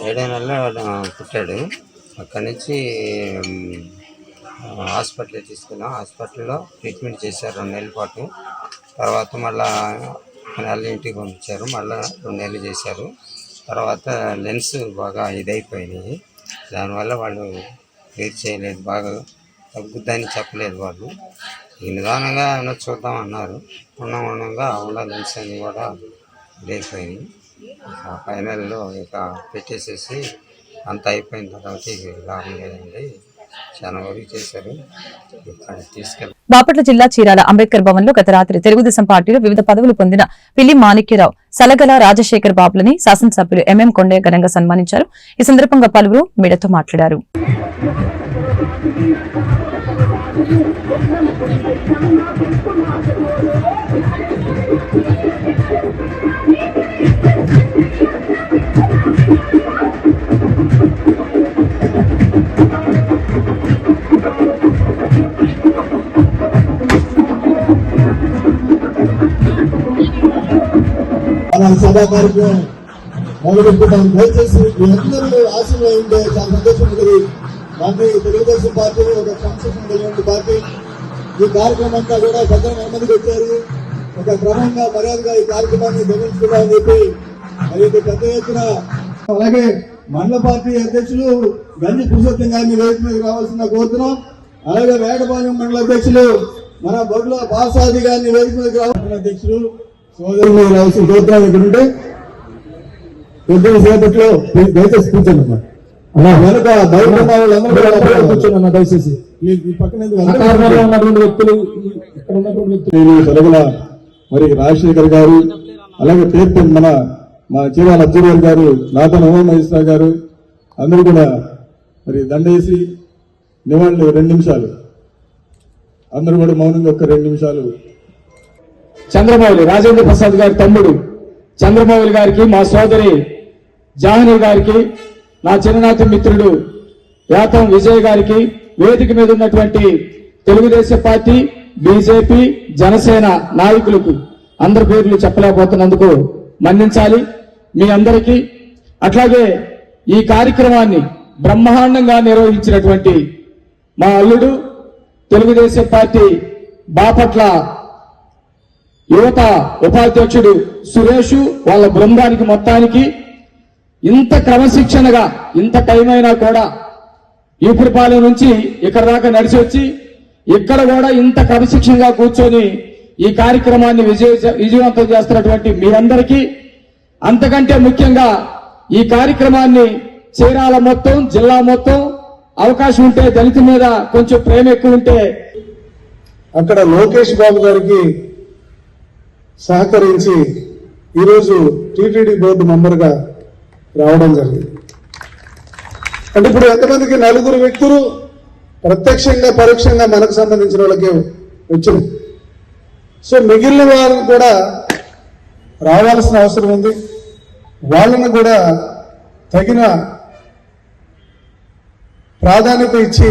[SPEAKER 12] 7 నెలలు పుట్టాడు. అక్కడి నుంచి హాస్పిటల్ తీసుకున్నాం. హాస్పిటల్లో ట్రీట్మెంట్ చేశారు 2 నెలల పాటు. తర్వాత మళ్ళీ నెల ఇంటికి పంపించారు. మళ్ళీ 2 నెలలు చేశారు. తర్వాత లెన్స్ బాగా ఇదైపోయినాయి. దానివల్ల వాళ్ళు క్లియర్ చేయలేదు, బాగా తగ్గుద్దని చెప్పలేదు వాళ్ళు. ఈ నిదానంగా ఏమైనా చూద్దాం అన్నారు. ఉండగా లెన్స్ అన్నీ కూడా ఇదైపోయినాయి. ఫైనల్లో ఇక పెట్టేసేసి అంత అయిపోయిన తర్వాత ఇక లాభం లేదండి, చాలా వరకు చేశారు. ఇక్కడ తీసుకెళ్ళి
[SPEAKER 1] బాపట్ల జిల్లా చీరాల అంబేద్కర్ భవన్ లో గత రాత్రి తెలుగుదేశం పార్టీలో వివిధ పదవులు పొందిన పిల్లి మాణిక్యరావు, సలగల రాజశేఖర్ బాబులని శాసనసభ్యులు ఎంఎం కొండయ్య ఘనంగా సన్మానించారు. ఈ సందర్భంగా పలువురు మీడియాతో మాట్లాడారు.
[SPEAKER 11] సభా కార్యక్రమం మొదలుపెట్టుకుంటాం. దయచేసి మీ అందరూ ఆశీర్వాదం ఉంటే చాలా సంతోషం ఉంటుంది. మాకు తెలుగుదేశం పార్టీ ఒక సంస్కృతి కలిగిన పార్టీ. ఈ కార్యక్రమం అంతా కూడా పెద్ద మందికి వచ్చారు. ఒక క్రమంగా మర్యాదగా ఈ కార్యక్రమాన్ని నిర్వహించుకుంటామని చెప్పి మరి పెద్ద ఎత్తున, అలాగే మండల పార్టీ అధ్యక్షులు గంజి పురుషోత్తం గారిని వేదిక మీద రావాల్సిన కోరుతున్నాం. అలాగే వేటపాలెం మండల అధ్యక్షులు మన బొడ్ల బాసాది గారిని వేదిక మీద రావాల్సిన అధ్యక్షులు సోదరులు రావాల్సిన కోరుతున్నాం. ఇక్కడ ఉంటే కొద్దిగా సేపట్లో దయచేసి కూర్చోండి అమ్మా. అలా వెనక బయట ఉన్న వాళ్ళందరూ కూర్చోండి అమ్మా దయచేసి. ఈ పక్కన ఉన్నటువంటి వ్యక్తులు, ఇక్కడ ఉన్నటువంటి వ్యక్తులు సలగల మరి రాజశేఖర్ గారు, అలాగే పేరు మన చీరాల అబ్దుల్ గారు, నాతన ఉమామహేశ్వర గారు అందరూ కూడా మరి దండేసి నివాళులు 2 నిమిషాలు అందరూ కూడా మౌనంగా ఒక 2 నిమిషాలు.
[SPEAKER 15] చంద్రమౌళి రాజేంద్ర ప్రసాద్ గారి తమ్ముడు చంద్రమౌళి గారికి, మా సోదరి జాహ్నవి గారికి, నా చిన్ననాటి మిత్రుడు యాతం విజయ్ గారికి, వేదిక మీద ఉన్నటువంటి తెలుగుదేశం పార్టీ, బీజేపీ, జనసేన నాయకులకు అందరి పేర్లు చెప్పలేకపోతున్నందుకు మన్నించాలి మీ అందరికీ. అట్లాగే ఈ కార్యక్రమాన్ని బ్రహ్మాండంగా నిర్వహించినటువంటి మా అల్లుడు తెలుగుదేశం పార్టీ బాపట్ల యువత ఉపాధ్యక్షుడు సురేష్, వాళ్ళ బృందానికి మొత్తానికి ఇంత క్రమశిక్షణగా ఇంత టైం అయినా కూడా ఈపురపాలెం నుంచి ఇక్కడ దాకా నడిచి వచ్చి ఇక్కడ కూడా ఇంత క్రమశిక్షణగా కూర్చొని ఈ కార్యక్రమాన్ని విజయవంతం చేస్తున్నటువంటి మీరందరికీ, అంతకంటే ముఖ్యంగా ఈ కార్యక్రమాన్ని చీరాల మొత్తం, జిల్లా మొత్తం అవకాశం ఉంటే దళిత మీద కొంచెం ప్రేమ ఎక్కువ ఉంటే
[SPEAKER 11] అక్కడ లోకేష్ బాబు గారికి సహకరించి ఈరోజు టీటీడీ బోర్డు మెంబర్గా రావడం జరిగింది. అంటే ఇప్పుడు ఎంతమందికి 4 వ్యక్తులు ప్రత్యక్షంగా పరోక్షంగా మనకు సంబంధించిన వాళ్ళకి వచ్చినాయి. సో మిగిలిన వారిని కూడా రావాల్సిన అవసరం ఉంది. వాళ్ళని కూడా తగిన ప్రాధాన్యత ఇచ్చి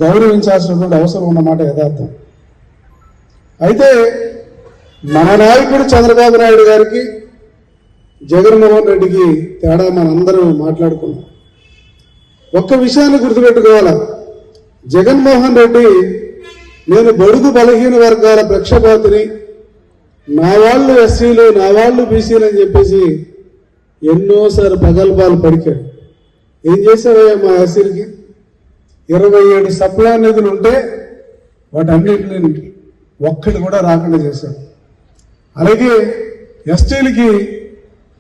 [SPEAKER 11] గౌరవించాల్సినటువంటి అవసరం ఉన్నమాట యథార్థం. అయితే మన నాయకుడు చంద్రబాబు నాయుడు గారికి, జగన్మోహన్ రెడ్డికి తేడా మనందరూ మాట్లాడుకున్నాం. ఒక్క విషయాన్ని గుర్తుపెట్టుకోవాలా, జగన్మోహన్ రెడ్డి నేను బడుగు బలహీన వర్గాల పక్షపాతిని, నా వాళ్ళు ఎస్సీలు, నా వాళ్ళు బీసీలు అని చెప్పేసి ఎన్నోసార్లు ప్రగల్భాలు పడికాడు. ఏం చేశారయ్యా మా ఎస్సీలకి? 27 సప్లా నిధులు ఉంటే వాటన్నిటిని ఒక్కటి కూడా రాకుండా చేశారు. అలాగే ఎస్టీలకి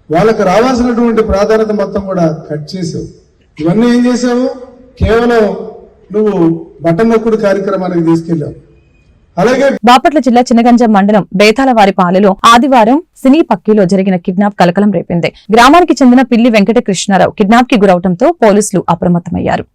[SPEAKER 11] వాళ్ళకి రావాల్సినటువంటి ప్రాధాన్యత మొత్తం కూడా కట్ చేసావు. ఇవన్నీ ఏం చేసావు? కేవలం
[SPEAKER 15] నువ్వు బటన్ నొక్కుడు కార్యక్రమానికి తీసుకెళ్ళావు. అలాగే
[SPEAKER 1] బాపట్ల జిల్లా చిన్నగంజం మండలం బేతాలవారిపాలెలో ఆదివారం సినీ పక్కీలో జరిగిన కిడ్నాప్ కలకలం రేపింది. గ్రామానికి చెందిన పిల్లి వెంకట కృష్ణారావు కిడ్నాప్ కి గురవడంతో పోలీసులు అప్రమత్తమయ్యారు.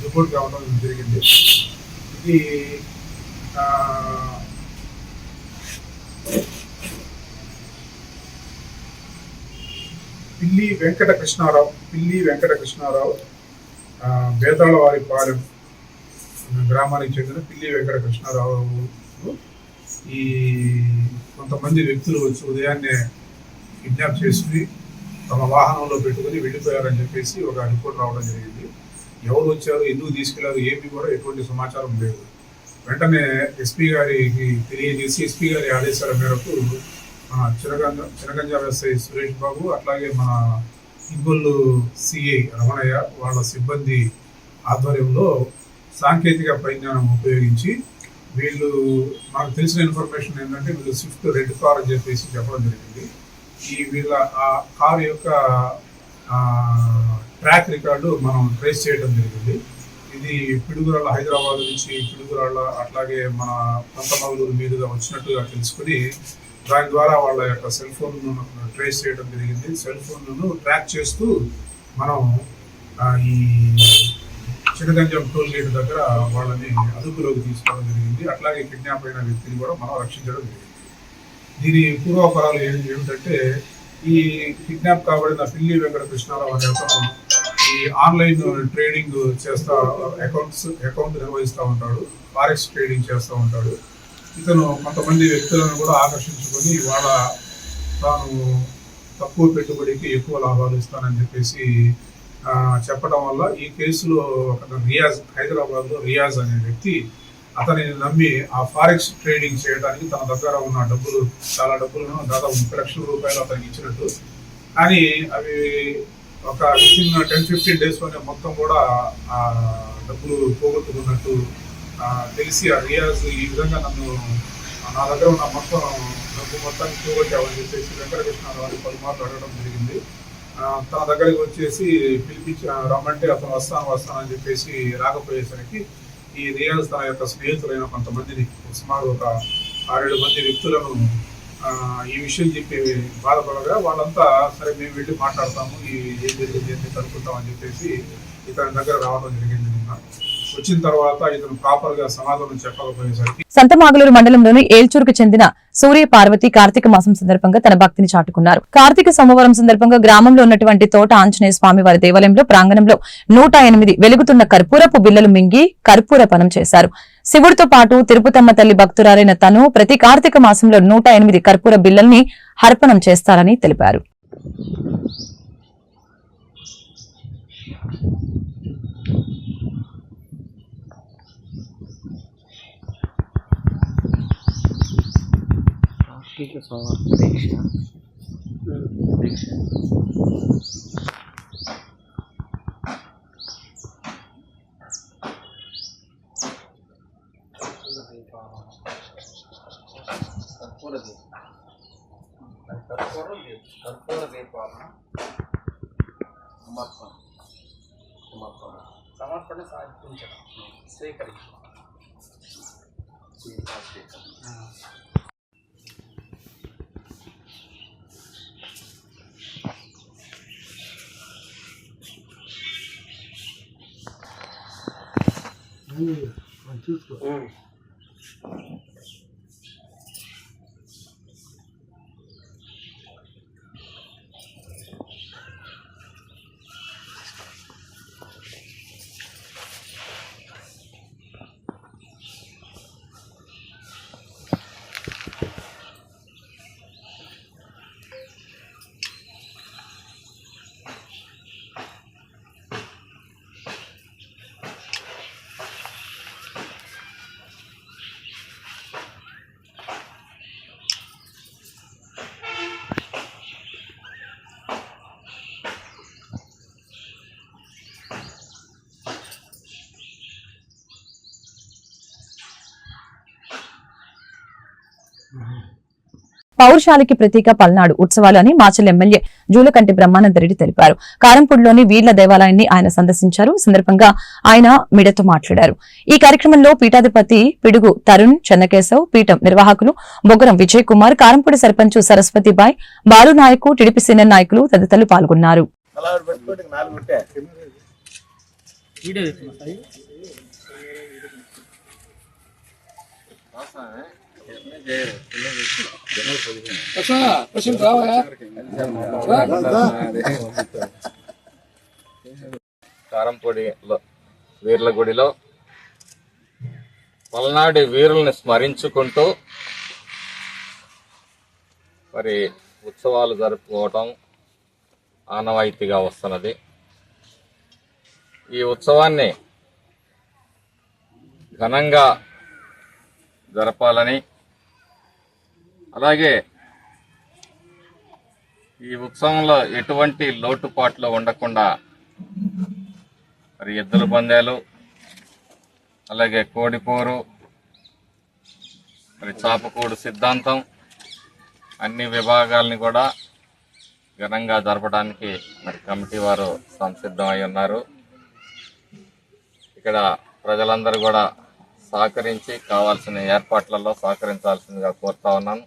[SPEAKER 15] రిపోర్ట్ కావడం జరిగింది. ఇది పిల్లి వెంకట కృష్ణారావు బేతాళవారిపాలెం గ్రామానికి చెందిన పిల్లి వెంకట కృష్ణారావు ఈ కొంతమంది వ్యక్తులు వచ్చి ఉదయాన్నే కిడ్నాప్ చేసి తమ వాహనంలో పెట్టుకుని వెళ్ళిపోయారని చెప్పేసి ఒక రిపోర్ట్ రావడం జరిగింది. ఎవరు వచ్చారు, ఎందుకు తీసుకెళ్లారు, ఏమీ కూడా ఎటువంటి సమాచారం లేదు. వెంటనే ఎస్పీ గారికి తెలియజేసి ఎస్పీ గారి ఆదేశాల మేరకు మన చినగంజాం ఎస్ఐ సురేష్ బాబు, అట్లాగే మన ఇంగొల్లు సిఐ రమణయ్య వాళ్ళ సిబ్బంది ఆధ్వర్యంలో సాంకేతిక పరిజ్ఞానం ఉపయోగించి వీళ్ళు, నాకు తెలిసిన ఇన్ఫర్మేషన్ ఏంటంటే వీళ్ళు స్విఫ్ట్ రెడ్ కార్ అని చెప్పేసి చెప్పడం జరిగింది. ఈ వీళ్ళ ఆ కారు యొక్క ట్రాక్ రికార్డు మనం ట్రేస్ చేయడం జరిగింది. ఇది పిడుగురాళ్ళ, హైదరాబాద్ నుంచి పిడుగురాళ్ళ, అట్లాగే మన పంతమగలూరు మీదుగా వచ్చినట్టుగా తెలుసుకుని దాని ద్వారా వాళ్ళ యొక్క సెల్ ఫోన్ను ట్రేస్ చేయడం జరిగింది. సెల్ ఫోన్ను ట్రాక్ చేస్తూ మనం ఈ చినగంజం టోల్ గేట్ దగ్గర వాళ్ళని అదుపులోకి తీసుకోవడం జరిగింది. అట్లాగే కిడ్నాప్ అయిన వ్యక్తిని కూడా మనం రక్షించడం జరిగింది. దీని పూర్వాపరాలు ఏమిటంటే, ఈ కిడ్నాప్ కాబడిన పిల్లి వెంకట కృష్ణారావు అనే అతను ఈ ఆన్లైన్ ట్రేడింగ్ అకౌంట్ నిర్వహిస్తూ ఉంటాడు, ఫారెక్స్ ట్రేడింగ్ చేస్తూ ఉంటాడు. ఇతను కొంతమంది వ్యక్తులను కూడా ఆకర్షించుకొని తాను తక్కువ పెట్టుబడికి ఎక్కువ లాభాలు ఇస్తానని చెప్పేసి చెప్పడం వల్ల ఈ కేసులో హైదరాబాద్లో రియాజ్ అనే వ్యక్తి అతనిని నమ్మి ఆ ఫారెక్స్ ట్రేడింగ్ చేయడానికి తన దగ్గర ఉన్న చాలా డబ్బులను దాదాపు 30 లక్షల రూపాయలు అతనికి ఇచ్చినట్టు, కానీ అవి ఒక 10-15 డేస్లోనే మొత్తం కూడా ఆ డబ్బులు పోగొట్టుకున్నట్టు తెలిసి ఆ రియాజ్ ఈ విధంగా నా దగ్గర ఉన్న డబ్బు మొత్తాన్ని పోగొట్టామని చెప్పేసి వెంకటకృష్ణారావు పలుమార్లు అడగడం జరిగింది. తన దగ్గరికి వచ్చేసి పిలిపించి రమ్మంటే అతను వస్తానని చెప్పేసి రాకపోయేసరికి ఈ రియాజ్ తన యొక్క స్నేహితులైన కొంతమందిని, సుమారు ఒక 6-7 మంది వ్యక్తులను ఈ విషయం చెప్పి బాధపడగా వాళ్ళంతా సరే మేము వెళ్ళి మాట్లాడతాము, ఏం జరిగింది కనుక్కుంటామని చెప్పేసి ఇతని దగ్గర రావడం జరిగింది. వచ్చిన తర్వాత ఇతను ప్రాపర్ గా సమాధానం చెప్పకపోయేసరికి
[SPEAKER 1] సంతమాగులూరు మండలంలోని ఏల్చూరుకు చెందిన సూర్య పార్వతి కార్తీక మాసం సందర్భంగా తన భక్తిని చాటుకున్నారు. కార్తీక సోమవారం సందర్భంగా గ్రామంలో ఉన్నటువంటి తోట ఆంజనేయ స్వామి వారి దేవాలయంలో ప్రాంగణంలో 108 వెలుగుతున్న కర్పూరపు బిళ్లలు మింగి కర్పూర పనం చేశారు. శివుడితో పాటు తిరుపతమ్మ తల్లి భక్తురాలైన తను ప్రతి కార్తీక మాసంలో 108 కర్పూర బిళ్లల్ని హర్పణం చేస్తారని తెలిపారు.
[SPEAKER 13] సమర్పణ సాధించడం స్వీకరించడం.
[SPEAKER 15] చూసుకో.
[SPEAKER 1] పౌరుషాలకి ప్రతీక పల్నాడు ఉత్సవాలు అని మాచల్ ఎమ్మెల్యే జూలకంటి బ్రహ్మానందరెడ్డి తెలిపారు. కారంపూడిలోని వీర్ల దేవాలయాన్ని ఆయన సందర్శించారు. ఈ సందర్భంగా ఆయన మీడియాతో మాట్లాడారు. ఈ కార్యక్రమంలో పీఠాధిపతి పిడుగు తరుణ్ చెన్నకేశవ్, పీఠం నిర్వాహకులు బొగ్గరం విజయ్ కుమార్, కారంపూడి సర్పంచ్ సరస్వతిబాయ్, బాలు నాయకు, టీడీపీ సీనియర్ నాయకులు తదితరులు పాల్గొన్నారు.
[SPEAKER 16] కారంపూడిలో వీర్ల గుడిలో పల్నాడు వీరుల్ని స్మరించుకుంటూ మరి ఉత్సవాలు జరుపుకోవటం ఆనవాయితీగా వస్తున్నది. ఈ ఉత్సవాన్ని ఘనంగా జరపాలని, అలాగే ఈ ఉత్సవంలో ఎటువంటి లోటుపాట్లు ఉండకుండా మరి ఎద్దుల పందాలు, అలాగే కోడిపోరు, మరి చాపకూడు సిద్ధాంతం అన్ని విభాగాల్ని కూడా ఘనంగా జరపడానికి మరి కమిటీ వారు సంసిద్ధమై ఉన్నారు. ఇక్కడ ప్రజలందరూ కూడా సహకరించి కావాల్సిన ఏర్పాట్లలో సహకరించాల్సిందిగా కోరుతా ఉన్నాను.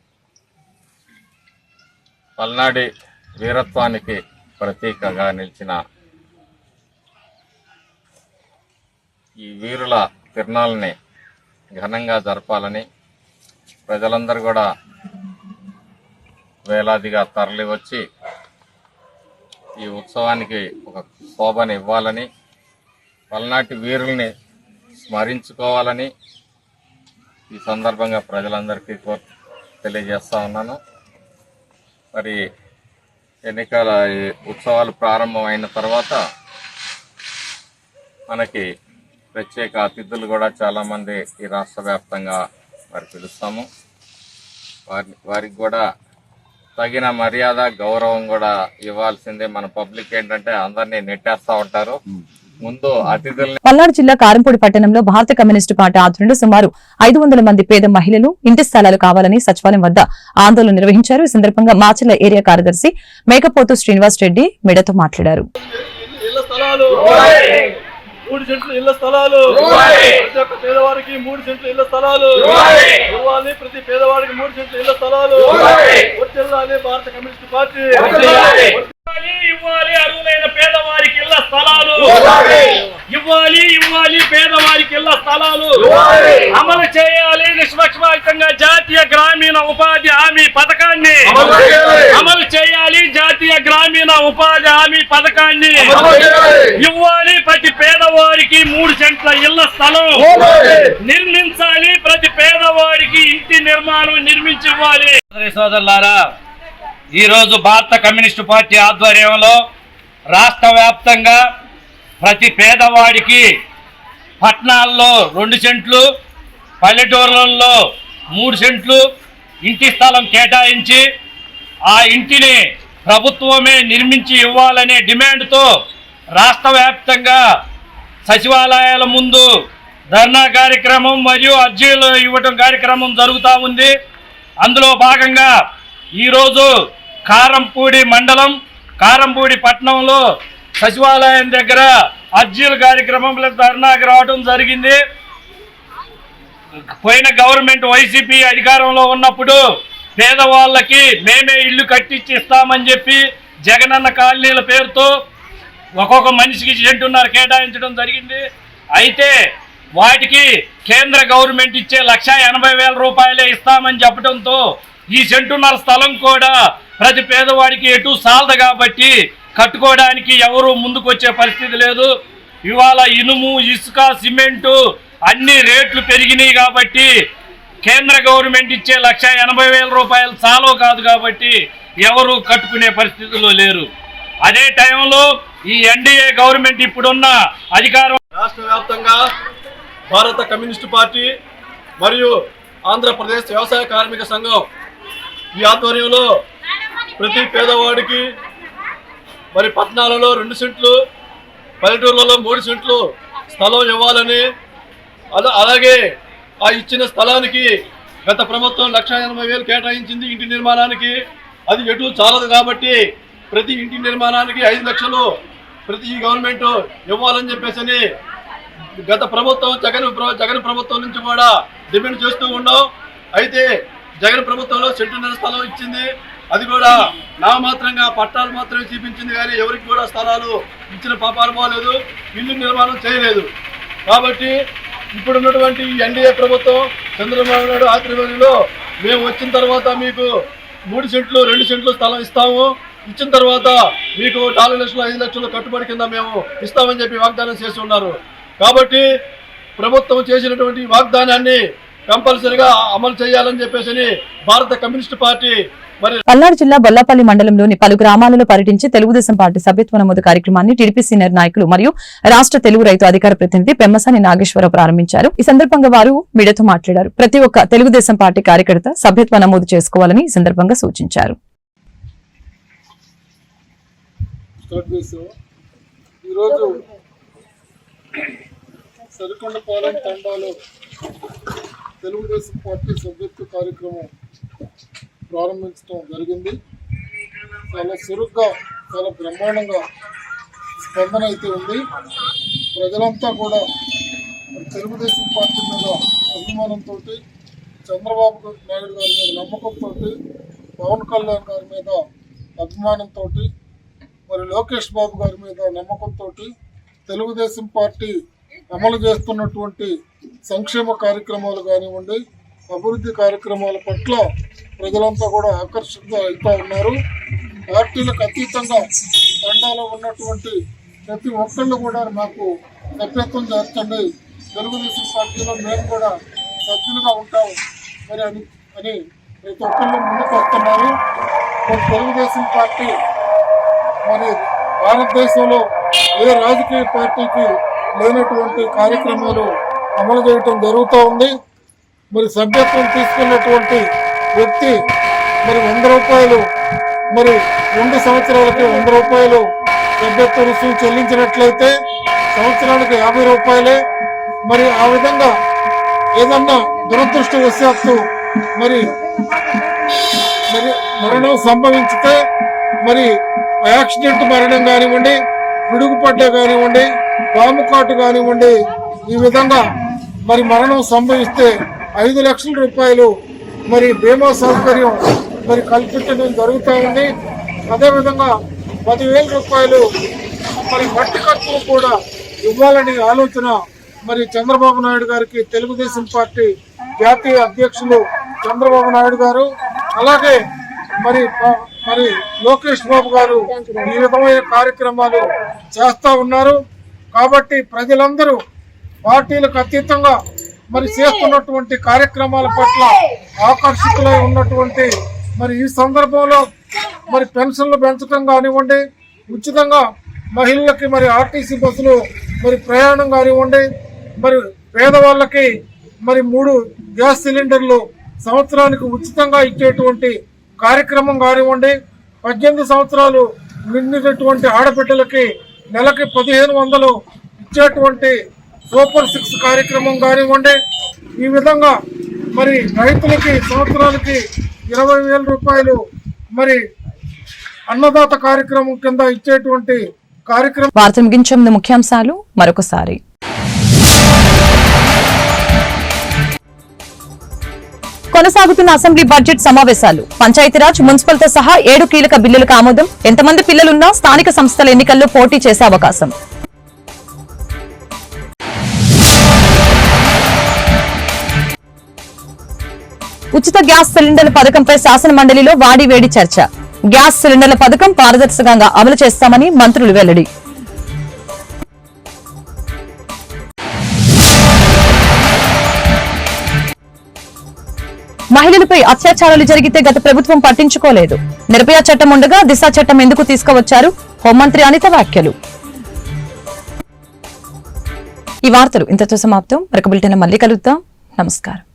[SPEAKER 16] పల్నాడి వీరత్వానికి ప్రతీకగా నిలిచిన ఈ వీరుల తిరునాళ్ళని ఘనంగా జరపాలని ప్రజలందరూ కూడా వేలాదిగా తరలి వచ్చి ఈ ఉత్సవానికి ఒక శోభను ఇవ్వాలని, పల్నాటి వీరుల్ని స్మరించుకోవాలని ఈ సందర్భంగా ప్రజలందరికీ తెలియజేస్తా ఉన్నాను. మరి ఎన్నికల ఉత్సవాలు ప్రారంభమైన తర్వాత మనకి ప్రత్యేక అతిథులు కూడా చాలామంది ఈ రాష్ట్ర వ్యాప్తంగా మరి పిలుస్తాము. వారికి కూడా తగిన మర్యాద గౌరవం కూడా ఇవ్వాల్సిందే. మన పబ్లిక్ ఏంటంటే అందరినీ నెట్టేస్తా ఉంటారు. ముందు అతిథుల్ని
[SPEAKER 1] పల్నాడు జిల్లా కారంపూడి పట్టణంలో భారత కమ్యూనిస్టు పార్టీ ఆధ్వర్యంలో సుమారు 500 మంది పేద మహిళలు ఇంటి స్థలాలు కావాలని సచివాలయం వద్ద ఆందోళన నిర్వహించారు. ఈ సందర్భంగా మాచర్ల ఏరియా కార్యదర్శి మేకపోతు శ్రీనివాస్ రెడ్డి మీడియాతో మాట్లాడారు.
[SPEAKER 17] 3 సెంట్లు ఇళ్ల స్థలాలు, ప్రతి ఒక్క పేదవాడికి 3 సెంట్లు ఇళ్ల స్థలాలు ఇవ్వాలి. ప్రతి పేదవాడికి 3 సెంట్లు ఇళ్ల స్థలాలు వర్ధిల్లాలి. భారత కమ్యూనిస్ట్ పార్టీ ఇవ్వాలి. అర్హులైన పేదవారికి ఇళ్ల స్థలాలు ఇవ్వాలి. పేదవారికి ఇళ్ల స్థలాలు అమలు చేయాలి. నిష్పక్షపాతంగా జాతీయ గ్రామీణ ఉపాధి హామీ పథకాన్ని అమలు చేయాలి. జాతీయ గ్రామీణ ఉపాధి హామీ పథకాన్ని ఇవ్వాలి. ప్రతి పేదవారికి 3 సెంట్ల ఇళ్ల స్థలం నిర్మించాలి. ప్రతి పేదవాడికి ఇంటి నిర్మాణం నిర్మించి ఇవ్వాలి. సోదరులారా, ఈరోజు భారత కమ్యూనిస్టు పార్టీ ఆధ్వర్యంలో రాష్ట్ర వ్యాప్తంగా ప్రతి పేదవాడికి పట్టణాల్లో 2 సెంట్లు, పల్లెటూర్లలో 3 సెంట్లు ఇంటి స్థలం కేటాయించి ఆ ఇంటిని ప్రభుత్వమే నిర్మించి ఇవ్వాలనే డిమాండ్తో రాష్ట్ర వ్యాప్తంగా సచివాలయాల ముందు ధర్నా కార్యక్రమం మరియు అర్జీలు ఇవ్వటం కార్యక్రమం జరుగుతూ ఉంది. అందులో భాగంగా ఈరోజు కారంపూడి మండలం కారంపూడి పట్టణంలో సచివాలయం దగ్గర అర్జీల కార్యక్రమంలో ధర్నాకి రావడం జరిగింది. పోయిన గవర్నమెంట్ వైసీపీ అధికారంలో ఉన్నప్పుడు పేదవాళ్ళకి మేమే ఇల్లు కట్టించి ఇస్తామని చెప్పి జగనన్న కాలనీల పేరుతో ఒక్కొక్క మనిషికి 1.5 సెంట్లు కేటాయించడం జరిగింది. అయితే వాటికి కేంద్ర గవర్నమెంట్ ఇచ్చే 1,80,000 రూపాయలే ఇస్తామని చెప్పడంతో ఈ 1.5 సెంటు స్థలం కూడా ప్రతి పేదవాడికి ఎటు సాలదు కాబట్టి కట్టుకోవడానికి ఎవరు ముందుకు వచ్చే పరిస్థితి లేదు. ఇవాళ ఇనుము, ఇసుక, సిమెంటు అన్ని రేట్లు పెరిగినాయి కాబట్టి కేంద్ర గవర్నమెంట్ ఇచ్చే 1,80,000 రూపాయలు చాలు కాదు కాబట్టి ఎవరు కట్టుకునే పరిస్థితుల్లో లేరు. అదే టైంలో ఈ ఎన్డీఏ గవర్నమెంట్ ఇప్పుడున్న అధికారం రాష్ట్ర వ్యాప్తంగా భారత కమ్యూనిస్టు పార్టీ మరియు ఆంధ్రప్రదేశ్ వ్యవసాయ కార్మిక సంఘం ఈ ఆధ్వర్యంలో ప్రతి పేదవాడికి మరి పట్టణాలలో 2 సెంట్లు, పల్లెటూర్లలో 3 సెంట్లు స్థలం ఇవ్వాలని, అలాగే ఆ ఇచ్చిన స్థలానికి గత ప్రభుత్వం 1,80,000 కేటాయించింది ఇంటి నిర్మాణానికి. అది ఎటు చాలదు కాబట్టి ప్రతి ఇంటి నిర్మాణానికి 5 లక్షలు ప్రతి గవర్నమెంట్ ఇవ్వాలని చెప్పేసి గత ప్రభుత్వం జగన్ ప్రభుత్వం నుంచి కూడా డిమాండ్ చేస్తూ ఉన్నాం. అయితే జగన్ ప్రభుత్వంలో సెంటున్నర స్థలం ఇచ్చింది. అది కూడా నామమాత్రంగా పట్టాలు మాత్రమే చూపించింది కానీ ఎవరికి కూడా స్థలాలు ఇచ్చిన పాపాలు పోలేదు, ఇల్లు నిర్మాణం చేయలేదు. కాబట్టి ఇప్పుడున్నటువంటి ఎన్డీఏ ప్రభుత్వం చంద్రబాబు నాయుడు ఆధ్వర్యంలో మేము వచ్చిన తర్వాత మీకు 3 సెంట్లు 2 సెంట్లు స్థలం ఇస్తాము, ఇచ్చిన తర్వాత మీకు 4 లక్షలు 5 లక్షలు కట్టుబడి కింద మేము ఇస్తామని చెప్పి వాగ్దానం చేసి ఉన్నారు. కాబట్టి ప్రభుత్వం చేసినటువంటి వాగ్దానాన్ని కంపల్సరిగా అమలు చేయాలని చెప్పేసి భారత కమ్యూనిస్ట్ పార్టీ
[SPEAKER 1] పల్నాడు జిల్లా బొల్లాపల్లి మండలంలోని పలు గ్రామాలలో పర్యటించి తెలుగుదేశం పార్టీ సభ్యత్వ నమోదు కార్యక్రమాన్ని టీడీపీ సీనియర్ నాయకులు మరియు రాష్ట్ర తెలుగు రైతు అధికార ప్రతినిధి పెమ్మసాని నాగేశ్వరరావు ప్రారంభించారు. ఈ సందర్భంగా వారు మీడియాతో మాట్లాడారు. ప్రతి ఒక్క తెలుగుదేశం పార్టీ కార్యకర్త సభ్యత్వ నమోదు చేసుకోవాలని ఈ సందర్భంగా సూచించారు.
[SPEAKER 11] సరికొండపాలెం తండాలో తెలుగుదేశం పార్టీ సభ్యత్వ కార్యక్రమం ప్రారంభించడం జరిగింది. చాలా చురుగ్గా చాలా బ్రహ్మాండంగా స్పందన అయితే ఉంది. ప్రజలంతా కూడా తెలుగుదేశం పార్టీ మీద అభిమానంతో, చంద్రబాబు నాయుడు గారి మీద నమ్మకంతో, పవన్ కళ్యాణ్ గారి మీద అభిమానంతో, మరి లోకేష్ బాబు గారి మీద నమ్మకంతో తెలుగుదేశం పార్టీ అమలు చేస్తున్నటువంటి సంక్షేమ కార్యక్రమాలు కానివ్వండి, అభివృద్ధి కార్యక్రమాల పట్ల ప్రజలంతా కూడా ఆకర్షిత అవుతూ ఉన్నారు. పార్టీలకు అతీతంగా తండాలో ఉన్నటువంటి ప్రతి ఒక్కళ్ళు కూడా మాకు సభ్యత్వం చేర్చండి, తెలుగుదేశం పార్టీలో మేము కూడా సభ్యులుగా ఉంటాము మరి అని ప్రతి ఒక్కళ్ళు ముందుకు వస్తున్నారు. తెలుగుదేశం పార్టీ మరి భారతదేశంలో ఏ రాజకీయ పార్టీకి లేనటువంటి కార్యక్రమాలు అమలు చేయటం జరుగుతూ ఉంది. మరి సభ్యత్వం తీసుకున్నటువంటి వ్యక్తి మరి 100 రూపాయలు, మరి 2 సంవత్సరాలకి 100 రూపాయలు సభ్యత్వ రుసుము చెల్లించినట్లయితే సంవత్సరానికి 50 రూపాయలే. మరి ఆ విధంగా ఏదన్నా దురదృష్టవశాత్తు మరి మరణం సంభవించితే, మరి యాక్సిడెంట్ మరణం కానివ్వండి, పిడుగుపడ్డ కానివ్వండి, పాము కాటు కానివ్వండి, ఈ విధంగా మరి మరణం సంభవిస్తే 5 లక్షల రూపాయలు మరి బీమా సౌకర్యం మరి కల్పించడం జరుగుతూ ఉంది. అదేవిధంగా 10,000 రూపాయలు మరి మట్టి ఖర్చులు కూడా ఇవ్వాలని ఆలోచన మరి చంద్రబాబు నాయుడు గారికి, తెలుగుదేశం పార్టీ జాతీయ అధ్యక్షులు చంద్రబాబు నాయుడు గారు, అలాగే మరి లోకేష్ బాబు గారు ఈ విధమైన కార్యక్రమాలు చేస్తూ ఉన్నారు. కాబట్టి ప్రజలందరూ పార్టీలకు అతీతంగా మరి చేస్తున్నటువంటి కార్యక్రమాల పట్ల ఆకర్షితులై ఉన్నటువంటి మరి ఈ సందర్భంలో మరి పెన్షన్లు పెంచడం కానివ్వండి, ఉచితంగా మహిళలకి మరి ఆర్టీసీ బస్సులు మరి ప్రయాణం కానివ్వండి, మరి పేదవాళ్ళకి మరి 3 గ్యాస్ సిలిండర్లు సంవత్సరానికి ఉచితంగా ఇచ్చేటువంటి కార్యక్రమం కానివ్వండి, 18 సంవత్సరాలు నిండినటువంటి ఆడబిడ్డలకి నెలకి 1,500 ఇచ్చేటువంటి సూపర్ 6 కార్యక్రమం కానివ్వండి, ఈ విధంగా మరి రైతులకి సంవత్సరాలకి 20,000 రూపాయలు మరి అన్నదాత కార్యక్రమం కింద ఇచ్చేటువంటి కార్యక్రమం.
[SPEAKER 1] వార్త ముగించే ముందు ముఖ్యాంశాలు మరొకసారి. కొనసాగుతున్న అసెంబ్లీ బడ్జెట్ సమావేశాలు. పంచాయతీరాజ్, మున్సిపల్తో సహా 7 కీలక బిల్లులకు ఆమోదం. ఎంతమంది పిల్లలున్నా స్థానిక సంస్థల ఎన్నికల్లో పోటీ చేసే అవకాశం. ఉచిత గ్యాస్ సిలిండర్ల పథకంపై శాసన మండలిలో వాడివేడి చర్చ. గ్యాస్ సిలిండర్ల పథకం పారదర్శకంగా అమలు చేస్తామని మంత్రులు వెల్లడి. మహిళలపై అత్యాచారాలు జరిగితే గత ప్రభుత్వం పట్టించుకోలేదు. నిర్భయ చట్టం ఉండగా దిశ చట్టం ఎందుకు తీసుకువచ్చారు? హోంమంత్రి అనిత వ్యాఖ్యలు. ఈ వార్తలు ఇంతతో సమాప్తం. మరొక బులెటిన్ మళ్ళీ కలుద్దాం. నమస్కారం.